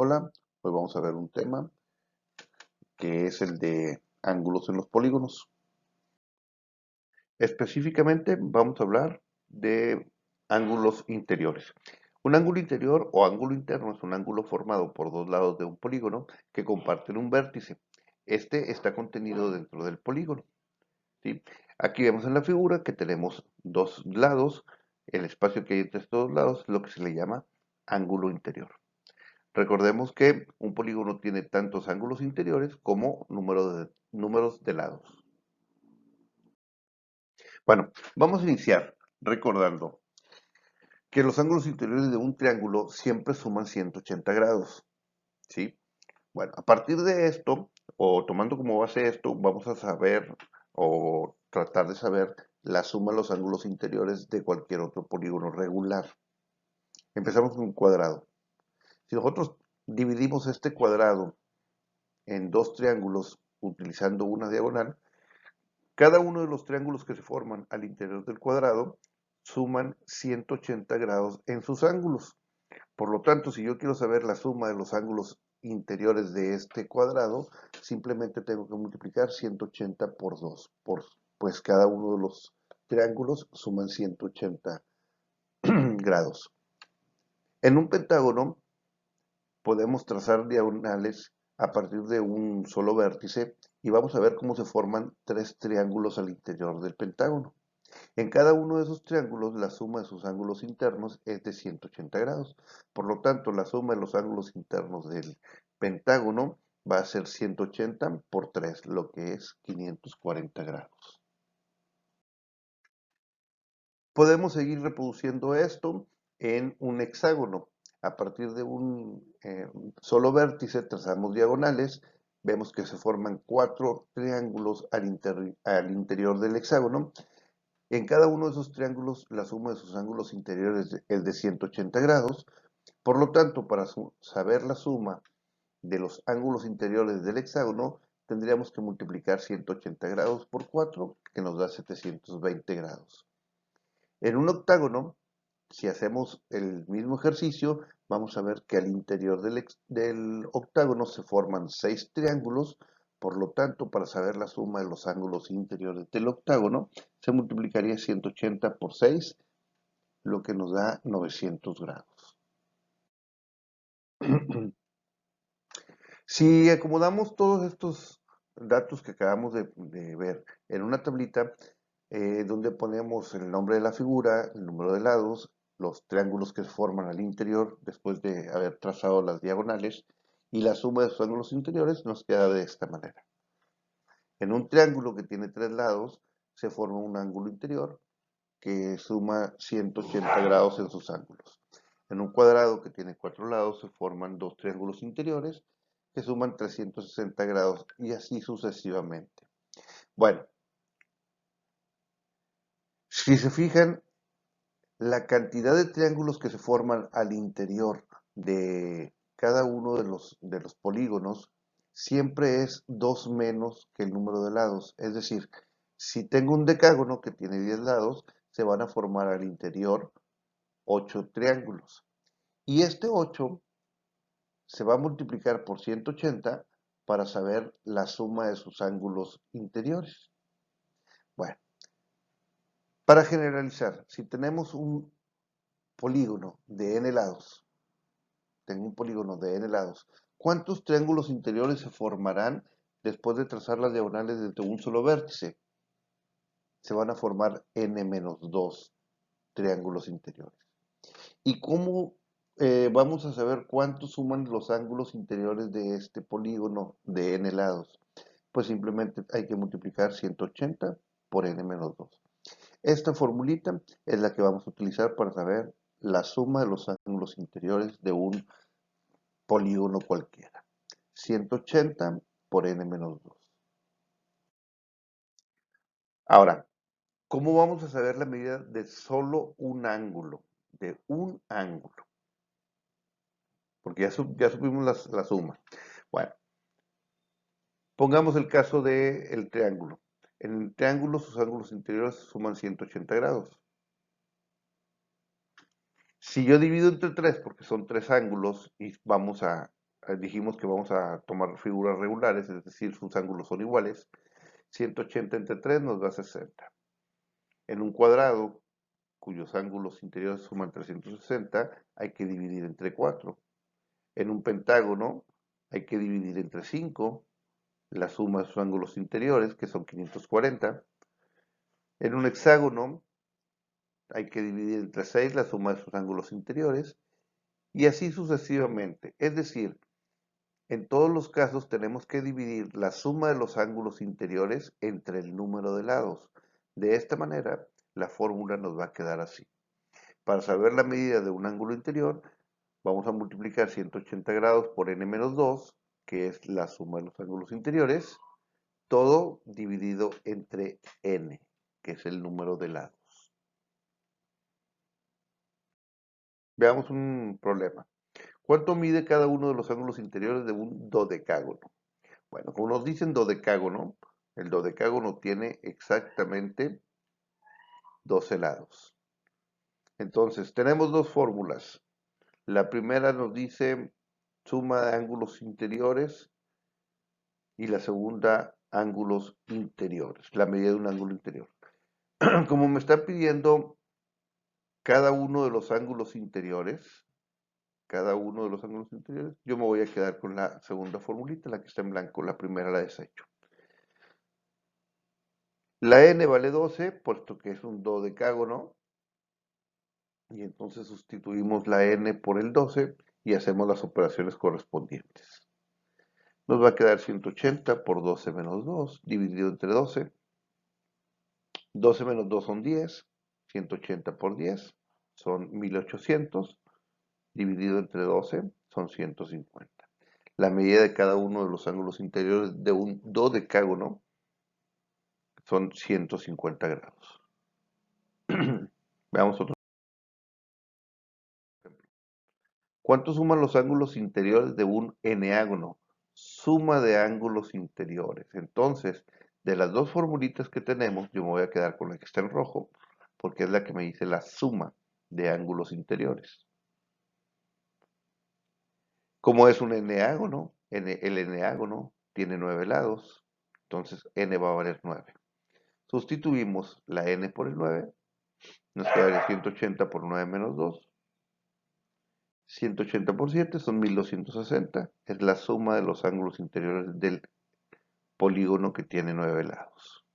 Hola, hoy vamos a ver un tema que es el de ángulos en los polígonos. Específicamente vamos a hablar de ángulos interiores. Un ángulo interior o ángulo interno es un ángulo formado por dos lados de un polígono que comparten un vértice. Este está contenido dentro del polígono, ¿sí? Aquí vemos en la figura que tenemos dos lados. El espacio que hay entre estos dos lados es lo que se le llama ángulo interior. Recordemos que un polígono tiene tantos ángulos interiores como números de lados. Bueno, vamos a iniciar recordando que los ángulos interiores de un triángulo siempre suman 180 grados, ¿sí? Bueno, a partir de esto, o tomando como base esto, vamos a saber o tratar de saber la suma de los ángulos interiores de cualquier otro polígono regular. Empezamos con un cuadrado. Si nosotros dividimos este cuadrado en dos triángulos utilizando una diagonal, cada uno de los triángulos que se forman al interior del cuadrado suman 180 grados en sus ángulos. Por lo tanto, si yo quiero saber la suma de los ángulos interiores de este cuadrado, simplemente tengo que multiplicar 180 por 2, pues cada uno de los triángulos suman 180 grados. En un pentágono podemos trazar diagonales a partir de un solo vértice y vamos a ver cómo se forman tres triángulos al interior del pentágono. En cada uno de esos triángulos, la suma de sus ángulos internos es de 180 grados. Por lo tanto, la suma de los ángulos internos del pentágono va a ser 180 por 3, lo que es 540 grados. Podemos seguir reproduciendo esto en un hexágono. A partir de un solo vértice trazamos diagonales, vemos que se forman cuatro triángulos al interior del hexágono. En cada uno de esos triángulos la suma de sus ángulos interiores es de 180 grados. Por lo tanto, para saber la suma de los ángulos interiores del hexágono, tendríamos que multiplicar 180 grados por 4, que nos da 720 grados. En un octágono, si hacemos el mismo ejercicio, vamos a ver que al interior del octágono se forman 6 triángulos. Por lo tanto, para saber la suma de los ángulos interiores del octágono, se multiplicaría 180 por 6, lo que nos da 900 grados. Si acomodamos todos estos datos que acabamos de ver en una tablita, donde ponemos el nombre de la figura, el número de lados, los triángulos que se forman al interior después de haber trazado las diagonales y la suma de sus ángulos interiores, nos queda de esta manera. En un triángulo que tiene tres lados se forma un ángulo interior que suma 180 grados en sus ángulos. En un cuadrado que tiene cuatro lados se forman dos triángulos interiores que suman 360 grados y así sucesivamente. Bueno, si se fijan, la cantidad de triángulos que se forman al interior de cada uno de los polígonos siempre es 2 menos que el número de lados. Es decir, si tengo un decágono que tiene 10 lados, se van a formar al interior 8 triángulos. Y este 8 se va a multiplicar por 180 para saber la suma de sus ángulos interiores. Bueno, para generalizar, si tenemos un polígono de n lados, tengo un polígono de n lados, ¿cuántos triángulos interiores se formarán después de trazar las diagonales desde un solo vértice? Se van a formar n-2 triángulos interiores. ¿Y cómo vamos a saber cuántos suman los ángulos interiores de este polígono de n lados? Pues simplemente hay que multiplicar 180 por n-2. Esta formulita es la que vamos a utilizar para saber la suma de los ángulos interiores de un polígono cualquiera. 180 por n-2. Ahora, ¿cómo vamos a saber la medida de solo un ángulo? De un ángulo. Porque ya supimos la suma. Bueno, pongamos el caso del triángulo. En el triángulo sus ángulos interiores suman 180 grados. Si yo divido entre 3, porque son tres ángulos, y vamos a dijimos que vamos a tomar figuras regulares, es decir, sus ángulos son iguales. 180 entre 3 nos da 60. En un cuadrado, cuyos ángulos interiores suman 360, hay que dividir entre 4. En un pentágono, hay que dividir entre 5, la suma de sus ángulos interiores, que son 540. En un hexágono, hay que dividir entre 6, la suma de sus ángulos interiores, y así sucesivamente. Es decir, en todos los casos tenemos que dividir la suma de los ángulos interiores entre el número de lados. De esta manera, la fórmula nos va a quedar así. Para saber la medida de un ángulo interior, vamos a multiplicar 180 grados por n menos 2, que es la suma de los ángulos interiores, todo dividido entre n, que es el número de lados. Veamos un problema. ¿Cuánto mide cada uno de los ángulos interiores de un dodecágono? Bueno, como nos dicen dodecágono, el dodecágono tiene exactamente 12 lados. Entonces, tenemos dos fórmulas. La primera nos dice suma de ángulos interiores y la segunda ángulos interiores, la medida de un ángulo interior. Como me están pidiendo cada uno de los ángulos interiores, yo me voy a quedar con la segunda formulita, la que está en blanco, la primera la desecho. La n vale 12, puesto que es un dodecágono, y entonces sustituimos la n por el 12 y hacemos las operaciones correspondientes. Nos va a quedar 180 por 12 menos 2, dividido entre 12. 12 menos 2 son 10, 180 por 10 son 1800, dividido entre 12 son 150. La medida de cada uno de los ángulos interiores de un dodecágono son 150 grados. Veamos otro ejemplo. ¿Cuánto suman los ángulos interiores de un eneágono? Suma de ángulos interiores. Entonces, de las dos formulitas que tenemos, yo me voy a quedar con la que está en rojo, porque es la que me dice la suma de ángulos interiores. Como es un eneágono, el eneágono tiene 9 lados, entonces n va a valer 9. Sustituimos la n por el 9, nos quedaría 180 por 9 menos 2. 180 por 7 son 1260, es la suma de los ángulos interiores del polígono que tiene 9 lados.